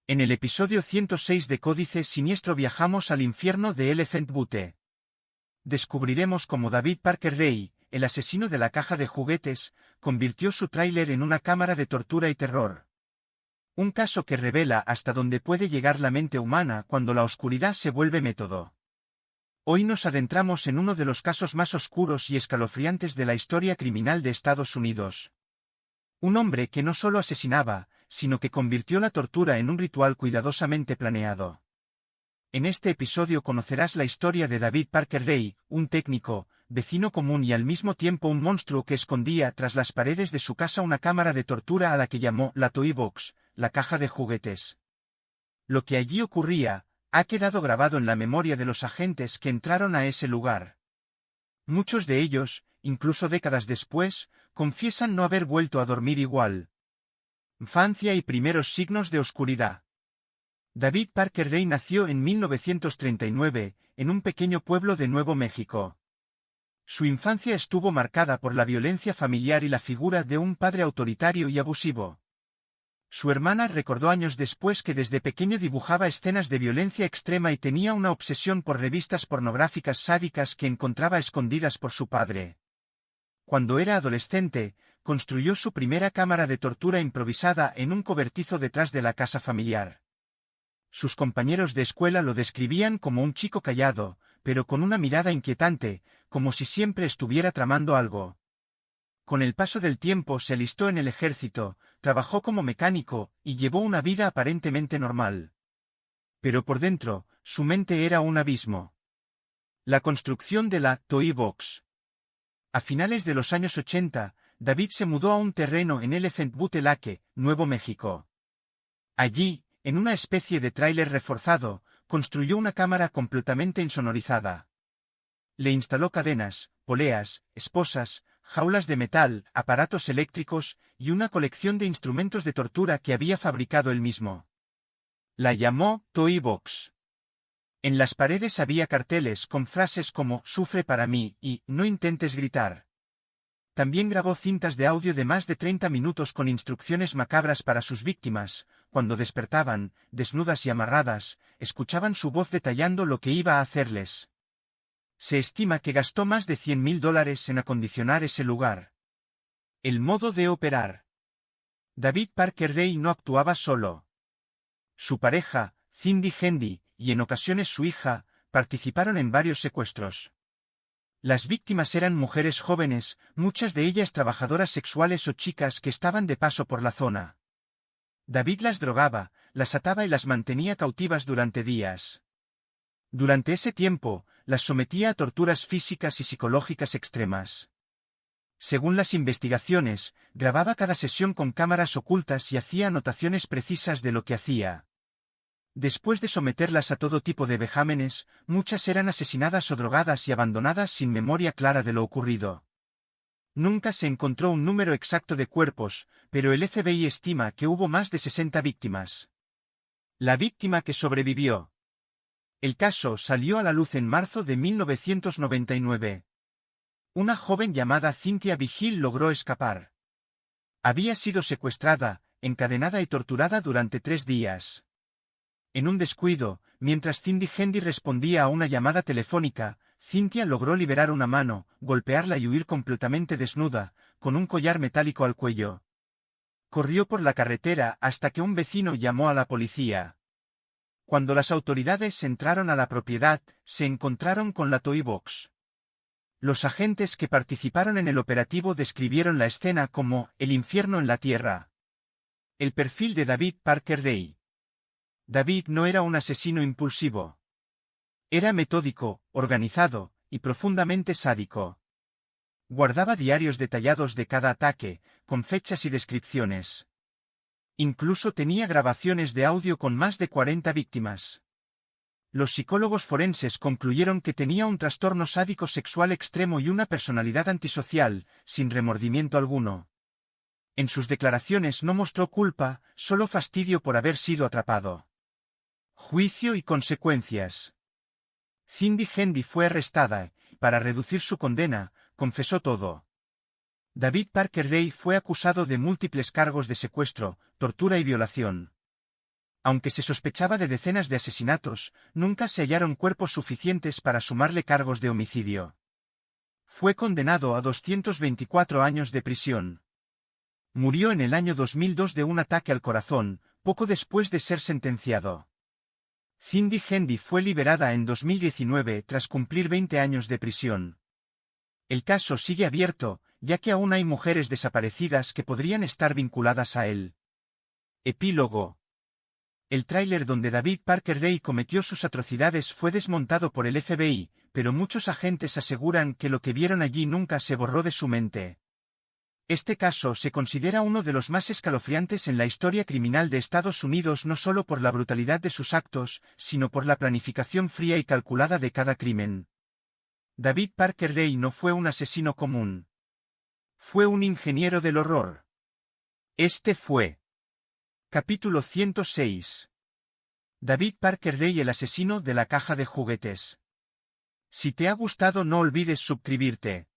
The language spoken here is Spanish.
En el episodio 106 de Códice Siniestro viajamos al infierno de Elephant Butte. Descubriremos cómo David Parker Ray, el asesino de la caja de juguetes, convirtió su tráiler en una cámara de tortura y terror. Un caso que revela hasta dónde puede llegar la mente humana cuando la oscuridad se vuelve método. Hoy nos adentramos en uno de los casos más oscuros y escalofriantes de la historia criminal de Estados Unidos. Un hombre que no solo asesinaba, sino que convirtió la tortura en un ritual cuidadosamente planeado. En este episodio conocerás la historia de David Parker Ray, un técnico, vecino común y al mismo tiempo un monstruo que escondía tras las paredes de su casa una cámara de tortura a la que llamó la Toy Box, la caja de juguetes. Lo que allí ocurría, ha quedado grabado en la memoria de los agentes que entraron a ese lugar. Muchos de ellos, incluso décadas después, confiesan no haber vuelto a dormir igual. Infancia y primeros signos de oscuridad. David Parker Ray nació en 1939, en un pequeño pueblo de Nuevo México. Su infancia estuvo marcada por la violencia familiar y la figura de un padre autoritario y abusivo. Su hermana recordó años después que desde pequeño dibujaba escenas de violencia extrema y tenía una obsesión por revistas pornográficas sádicas que encontraba escondidas por su padre. Cuando era adolescente, construyó su primera cámara de tortura improvisada en un cobertizo detrás de la casa familiar. Sus compañeros de escuela lo describían como un chico callado, pero con una mirada inquietante, como si siempre estuviera tramando algo. Con el paso del tiempo se alistó en el ejército, trabajó como mecánico, y llevó una vida aparentemente normal. Pero por dentro, su mente era un abismo. La construcción de la Toy Box. A finales de los años 80, David se mudó a un terreno en Elephant Butte Lake, Nuevo México. Allí, en una especie de tráiler reforzado, construyó una cámara completamente insonorizada. Le instaló cadenas, poleas, esposas, jaulas de metal, aparatos eléctricos y una colección de instrumentos de tortura que había fabricado él mismo. La llamó Toy Box. En las paredes había carteles con frases como «Sufre para mí» y «No intentes gritar». También grabó cintas de audio de más de 30 minutos con instrucciones macabras para sus víctimas. Cuando despertaban, desnudas y amarradas, escuchaban su voz detallando lo que iba a hacerles. Se estima que gastó más de $100,000 en acondicionar ese lugar. El modo de operar. David Parker Ray no actuaba solo. Su pareja, Cindy Hendy, y en ocasiones su hija, participaron en varios secuestros. Las víctimas eran mujeres jóvenes, muchas de ellas trabajadoras sexuales o chicas que estaban de paso por la zona. David las drogaba, las ataba y las mantenía cautivas durante días. Durante ese tiempo, las sometía a torturas físicas y psicológicas extremas. Según las investigaciones, grababa cada sesión con cámaras ocultas y hacía anotaciones precisas de lo que hacía. Después de someterlas a todo tipo de vejámenes, muchas eran asesinadas o drogadas y abandonadas sin memoria clara de lo ocurrido. Nunca se encontró un número exacto de cuerpos, pero el FBI estima que hubo más de 60 víctimas. La víctima que sobrevivió. El caso salió a la luz en marzo de 1999. Una joven llamada Cynthia Vigil logró escapar. Había sido secuestrada, encadenada y torturada durante 3 días. En un descuido, mientras Cindy Hendy respondía a una llamada telefónica, Cynthia logró liberar una mano, golpearla y huir completamente desnuda, con un collar metálico al cuello. Corrió por la carretera hasta que un vecino llamó a la policía. Cuando las autoridades entraron a la propiedad, se encontraron con la Toy Box. Los agentes que participaron en el operativo describieron la escena como «el infierno en la tierra». El perfil de David Parker Ray. David no era un asesino impulsivo. Era metódico, organizado, y profundamente sádico. Guardaba diarios detallados de cada ataque, con fechas y descripciones. Incluso tenía grabaciones de audio con más de 40 víctimas. Los psicólogos forenses concluyeron que tenía un trastorno sádico sexual extremo y una personalidad antisocial, sin remordimiento alguno. En sus declaraciones no mostró culpa, solo fastidio por haber sido atrapado. Juicio y consecuencias. Cindy Hendy fue arrestada y, para reducir su condena, confesó todo. David Parker Ray fue acusado de múltiples cargos de secuestro, tortura y violación. Aunque se sospechaba de decenas de asesinatos, nunca se hallaron cuerpos suficientes para sumarle cargos de homicidio. Fue condenado a 224 años de prisión. Murió en el año 2002 de un ataque al corazón, poco después de ser sentenciado. Cindy Hendy fue liberada en 2019 tras cumplir 20 años de prisión. El caso sigue abierto, ya que aún hay mujeres desaparecidas que podrían estar vinculadas a él. Epílogo. El tráiler donde David Parker Ray cometió sus atrocidades fue desmontado por el FBI, pero muchos agentes aseguran que lo que vieron allí nunca se borró de su mente. Este caso se considera uno de los más escalofriantes en la historia criminal de Estados Unidos no solo por la brutalidad de sus actos, sino por la planificación fría y calculada de cada crimen. David Parker Ray no fue un asesino común. Fue un ingeniero del horror. Este fue. Capítulo 106. David Parker Ray, el asesino de la caja de juguetes. Si te ha gustado, no olvides suscribirte.